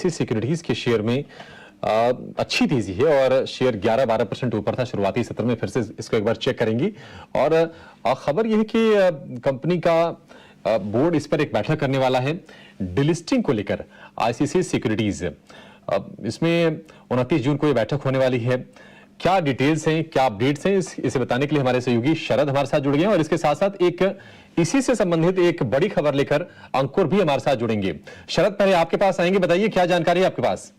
ICICI securities के share में अच्छी तेजी है और शेयर 11-12% ऊपर था शुरुआती सत्र में। फिर से इसको एक बार चेक करेंगी। और खबर यह है कि कंपनी का बोर्ड इस पर एक बैठक करने वाला है डिलिस्टिंग को लेकर आईसीआईसीआई सिक्योरिटीज। इसमें 29 जून को यह बैठक होने वाली है। क्या डिटेल्स हैं, क्या अपडेट्स हैं, इसे बताने के लिए हमारे सहयोगी शरद हमारे साथ जुड़ गए हैं और इसके साथ साथ एक इसी से संबंधित एक बड़ी खबर लेकर अंकुर भी हमारे साथ जुड़ेंगे। शरद, पहले आपके पास आएंगे, बताइए क्या जानकारी है आपके पास।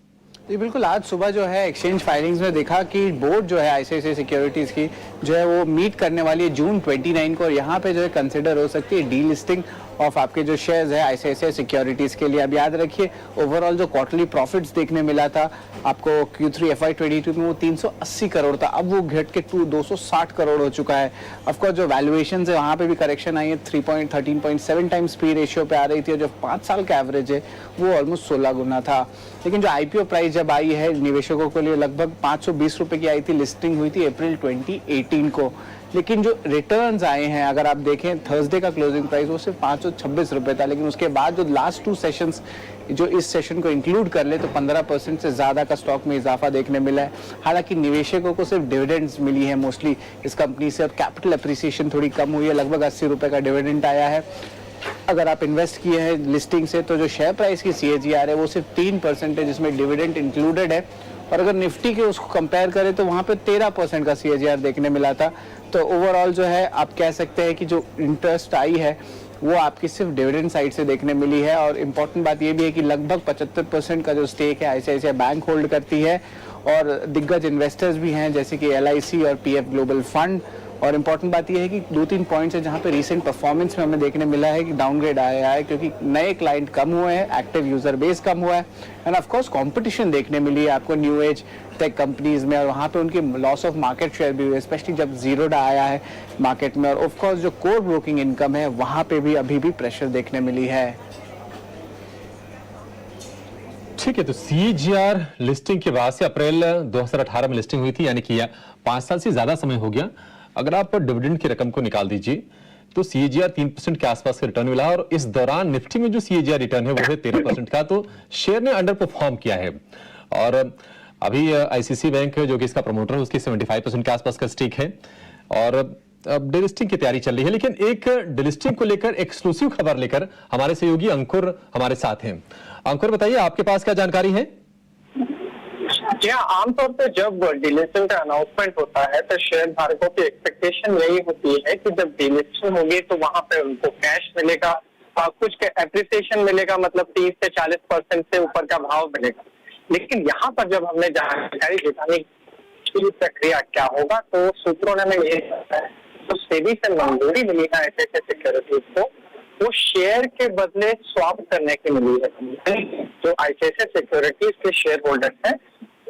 जी बिल्कुल, आज सुबह जो है एक्सचेंज फाइलिंग्स में देखा कि बोर्ड जो है आईसीआईसीआई सिक्योरिटीज की जो है वो मीट करने वाली है जून 29 को, और यहाँ पे जो है कंसिडर हो सकती है डीलिस्टिंग ऑफ आपके जो शेयर्स है आईसीआईसीआई सिक्योरिटीज के लिए। अब याद रखिए ओवरऑल जो क्वार्टरली प्रॉफिट्स देखने मिला था आपको Q3 FY22 में वो 380 करोड़ था, अब वो घट के 260 करोड़ हो चुका है। ऑफकोर्स जो वैल्यूएशन है वहाँ पे भी करेक्शन आई है, 13.7 टाइम्स पी रेशियो पे आ रही थी और जो 5 साल का एवरेज है वो ऑलमोस्ट 16 गुना था। लेकिन जो आईपीओ प्राइस जब आई है निवेशकों के लिए लगभग 520 रुपए की आई थी, लिस्टिंग हुई थी अप्रैल 2018 को। लेकिन जो रिटर्न्स आए हैं अगर आप देखें थर्सडे का क्लोजिंग प्राइस वो सिर्फ 526 रुपए था, लेकिन उसके बाद जो लास्ट 2 सेशंस जो इस सेशन को इंक्लूड कर ले तो 15% से ज्यादा का स्टॉक में इजाफा देखने मिला है। हालांकि निवेशकों को सिर्फ डिविडेंड्स मिली है मोस्टली इस कंपनी से और कैपिटल अप्रिसिएशन थोड़ी कम हुई है, लगभग 80 रुपए का डिविडेंड आया है। अगर आप इन्वेस्ट किए हैं लिस्टिंग से तो जो शेयर प्राइस की CAGR है वो सिर्फ 3% है जिसमें डिविडेंड इंक्लूडेड है, और अगर निफ्टी के उसको कंपेयर करें तो वहां पे 13% का CAGR देखने मिला था। तो ओवरऑल जो है आप कह सकते हैं कि जो इंटरेस्ट आई है वो आपकी सिर्फ डिविडेंड साइड से देखने मिली है। और इम्पोर्टेंट बात ये भी है कि लगभग 75% का जो स्टेक है आईसीआईसीआई बैंक होल्ड करती है और दिग्गज इन्वेस्टर्स भी हैं जैसे कि LIC और PF ग्लोबल फंड। और इम्पोर्टेंट बात यह है कि 2-3 पॉइंट्स है जहां पे रीसेंट परफॉर्मेंस में हमें देखने मिला है कि डाउनग्रेड आया है क्योंकि नए क्लाइंट कम हुए हैं, एक्टिव यूजर बेस कम हुआ है एंड ऑफ कोर्स कंपटीशन देखने मिली है आपको न्यू एज टेक कंपनीज में, और वहां पे उनकी लॉस ऑफ मार्केट शेयर भी हुई, स्पेशली जब जीरोडा आया है मार्केट में। और ऑफ कोर्स जो कोर ब्रोकिंग इनकम है वहां पे भी अभी भी प्रेशर देखने मिली है। ठीक है, तो CAGR लिस्टिंग के बाद से अप्रैल 2018 में लिस्टिंग हुई थी, यानी कि 5 साल से ज्यादा समय हो गया। अगर आप डिविडेंड की रकम को निकाल दीजिए तो CAGR 3% के आसपास का रिटर्न मिला, और इस दौरान निफ्टी में जो CAGR रिटर्न है वो है 13% का, तो शेयर ने अंडर परफॉर्म किया है। और अभी ICICI बैंक जो कि इसका प्रमोटर है उसकी 75% के आसपास का स्टेक है और अब डिलिस्टिंग की तैयारी चल रही है। लेकिन एक डिलिस्टिंग को लेकर एक्सक्लूसिव खबर लेकर हमारे सहयोगी अंकुर हमारे साथ हैं। अंकुर, बताइए आपके पास क्या जानकारी है। जी हाँ, आमतौर पे जब डिलिस्टिंग का अनाउंसमेंट होता है तो शेयर धारकों की एक्सपेक्टेशन यही होती है कि जब डिलिस्टिंग होगी तो वहां पे उनको कैश मिलेगा, कुछ एप्रिसिएशन मिलेगा, मतलब 30 से 40% से ऊपर का भाव मिलेगा। लेकिन यहाँ पर जब हमने जानकारी जुटाने की प्रक्रिया क्या होगा तो सूत्रों ने हमें ये बताया, तो सेबी से मंजूरी मिली है आईसीआईसीआई सिक्योरिटीज को, वो शेयर के बदले स्वैप करने की मिली है। जो आईसीआईसीआई सिक्योरिटीज के शेयर होल्डर्स हैं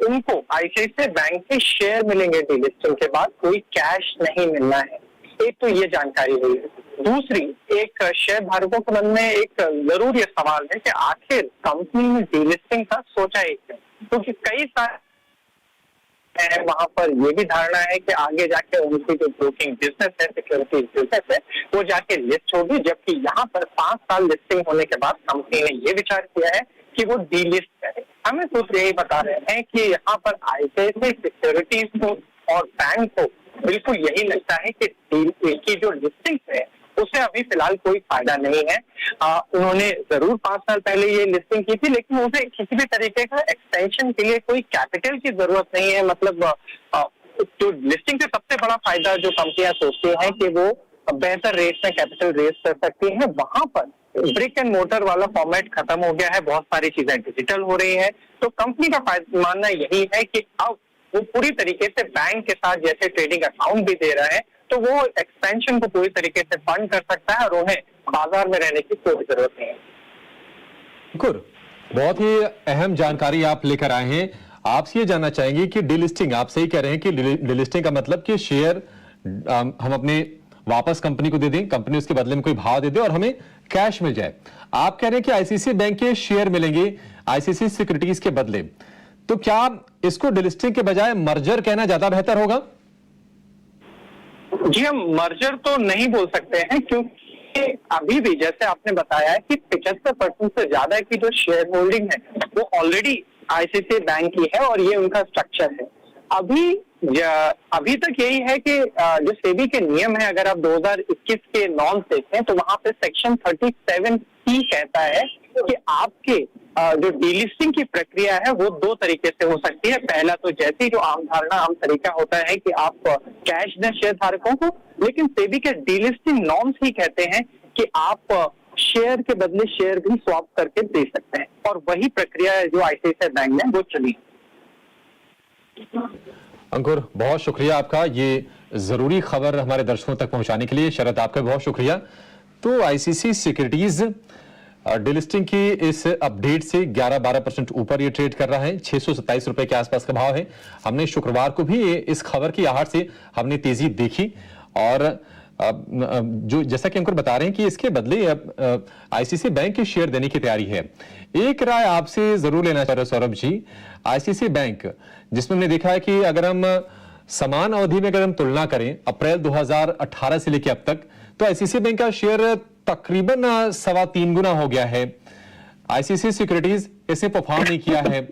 उनको आईसीआईसीआई बैंक के शेयर मिलेंगे डिलिस्टिंग के बाद, कोई कैश नहीं मिलना है। एक तो ये जानकारी हुई है। दूसरी, एक शेयर धारकों के मन में एक जरूर ये सवाल है कि आखिर कंपनी ने डिलिस्टिंग का सोचा ही क्यों, क्योंकि कई सारे वहां पर ये भी धारणा है कि आगे जाके उनकी जो ब्रोकिंग बिजनेस है, सिक्योरिटीज बिजनेस है, वो जाके लिस्ट होगी, जबकि यहाँ पर 5 साल लिस्टिंग होने के बाद कंपनी ने ये विचार किया है कि वो डीलिस्ट करे। हमें सूत्र यही बता रहे हैं कि यहाँ पर आईसीआईसीआई सिक्योरिटीज को और बैंक को बिल्कुल यही लगता है कि जो लिस्टिंग है उसे अभी फिलहाल कोई फायदा नहीं है। उन्होंने जरूर 5 साल पहले ये लिस्टिंग की थी, लेकिन उसे किसी भी तरीके का एक्सटेंशन के लिए कोई कैपिटल की जरूरत नहीं है। मतलब जो लिस्टिंग से सबसे बड़ा फायदा जो कंपनियां सोचती हैं कि वो बेहतर रेट में कैपिटल रेज कर सकती हैं, वहां पर ब्रिक एंड मोटर वाला फॉर्मेट खत्म हो गया है, बहुत सारी चीजें डिजिटल हो रही है। तो कंपनी का मानना यही है कि अब वो पूरी तरीके से बैंक के साथ जैसे ट्रेडिंग अकाउंट भी दे रहा है तो वो एक्सपेंशन को पूरी तरीके से फंड कर सकता है और उन्हें बाजार में रहने की कोई जरूरत नहीं है। अंकुर, बहुत ही अहम जानकारी आप लेकर आए हैं। आपसे ये जानना चाहेंगे कि डिलिस्टिंग, आप सही कह रहे हैं कि डिलिस्टिंग का मतलब कि शेयर हम अपने वापस कंपनी को दे दें, कंपनी उसके बदले में कोई भाव दे दे और हमें कैश मिल जाए। आप कह रहे हैं कि आईसीआईसीआई बैंक के शेयर मिलेंगे आईसीआईसीआई सिक्योरिटीज के बदले, तो क्या इसको डिलिस्टिंग के बजाय मर्जर कहना ज्यादा बेहतर होगा? जी, हम मर्जर तो नहीं बोल सकते हैं क्योंकि अभी भी जैसे आपने बताया है कि 75% से ज्यादा की जो शेयर होल्डिंग है वो ऑलरेडी आईसीआईसीआई बैंक की है और ये उनका स्ट्रक्चर है। अभी तक यही है कि जो सेबी के नियम है, अगर आप 2021 के नॉर्म्स देखें तो वहां पे सेक्शन 37C कहता है कि आपके जो डीलिस्टिंग की प्रक्रिया है वो दो तरीके से हो सकती है। पहला तो जैसे ही जो आम धारणा, आम तरीका होता है कि आप कैश दें शेयर धारकों को, लेकिन सेबी के डीलिस्टिंग नॉर्म्स ही कहते हैं कि आप शेयर के बदले शेयर भी स्वैप करके दे सकते हैं, और वही प्रक्रिया जो आईसीआईसीआई बैंक में वो चली। अंकुर, बहुत शुक्रिया आपका ये जरूरी खबर हमारे दर्शकों तक पहुंचाने के लिए। शरद, आपका बहुत शुक्रिया। तो आईसीआईसीआई सिक्योरिटीज डिलिस्टिंग की इस अपडेट से 11-12% ऊपर ये ट्रेड कर रहा है। 627 रुपए के आसपास का भाव है। हमने शुक्रवार को भी इस खबर की आहट से हमने तेजी देखी, और जो जैसा कि अंकुर बता रहे हैं कि इसके बदले अब आईसीआईसीआई बैंक के शेयर देने की तैयारी है। एक राय आपसे जरूर लेना चाह रहे सौरभ जी, आईसीआईसीआई बैंक जिसमें हमने देखा है कि अगर हम समान अवधि में अगर हम तुलना करें अप्रैल 2018 से लेकर अब तक, तो आईसीआईसीआई बैंक का शेयर तकरीबन 3.25 गुना हो गया है। आईसीआईसीआई सिक्योरिटीज इसे परफॉर्म नहीं किया है,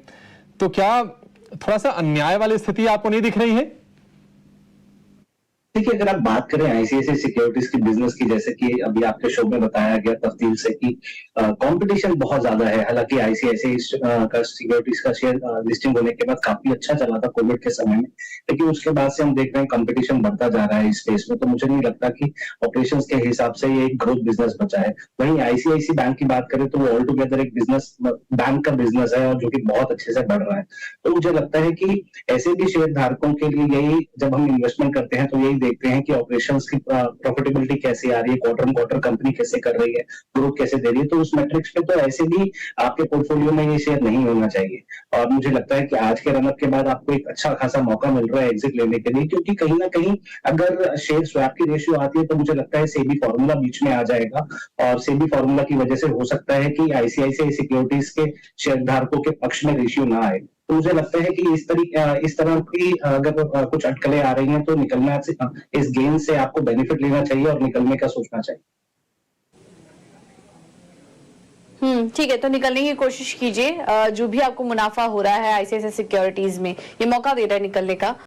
तो क्या थोड़ा सा अन्याय वाली स्थिति आपको नहीं दिख रही है? देखिए, अगर आप बात करें आईसीआईसीआई सिक्योरिटीज की बिजनेस की, जैसे कि अभी आपके शो में बताया गया तफसील से कि कंपटीशन बहुत ज्यादा है। हालांकि आईसीआईसीआई का सिक्योरिटीज का शेयर लिस्टिंग होने के बाद काफी अच्छा चला था कोविड के समय में, लेकिन उसके बाद से हम देख रहे हैं कंपटीशन बढ़ता जा रहा है इस स्पेस में। तो मुझे नहीं लगता कि ऑपरेशंस के हिसाब से ये एक ग्रोथ बिजनेस बचा है। वहीं आईसीआईसीआई बैंक की बात करें तो वो ऑल टुगेदर एक बिजनेस बैंक का बिजनेस है, और जो कि बहुत अच्छे से बढ़ रहा है। तो मुझे लगता है कि ऐसे भी शेयर धारकों के लिए यही, जब हम इन्वेस्टमेंट करते हैं तो यही देखते हैं कि ऑपरेशंस की प्रॉफिटेबिलिटी कैसे आ रही है, क्वार्टर क्वार्टर कंपनी कैसे कर रही है, ग्रोथ कैसे दे रही है। तो उस मैट्रिक्स पे तो ऐसे भी आपके पोर्टफोलियो में ये शेयर नहीं होना चाहिए। और मुझे लगता है कि आज के रनअप के बाद आपको एक अच्छा खासा मौका मिल रहा है एग्जिट लेने के लिए, क्योंकि कहीं ना कहीं अगर शेयर स्वैप की रेशियो आती है तो मुझे लगता है सेबी फॉर्मूला बीच में आ जाएगा, और सेबी फॉर्मूला की वजह से हो सकता है कि आईसीआईसीआई सिक्योरिटीज के शेयर धारकों के पक्ष में रेशियो ना आए। तो मुझे लगता है कि इस तरह की अगर कुछ अटकलें आ रही हैं तो निकलना, इस गेन से आपको बेनिफिट लेना चाहिए और निकलने का सोचना चाहिए। ठीक है, तो निकलने की कोशिश कीजिए। जो भी आपको मुनाफा हो रहा है आईसीआईसीआई सिक्योरिटीज में, ये मौका दे रहा है निकलने का।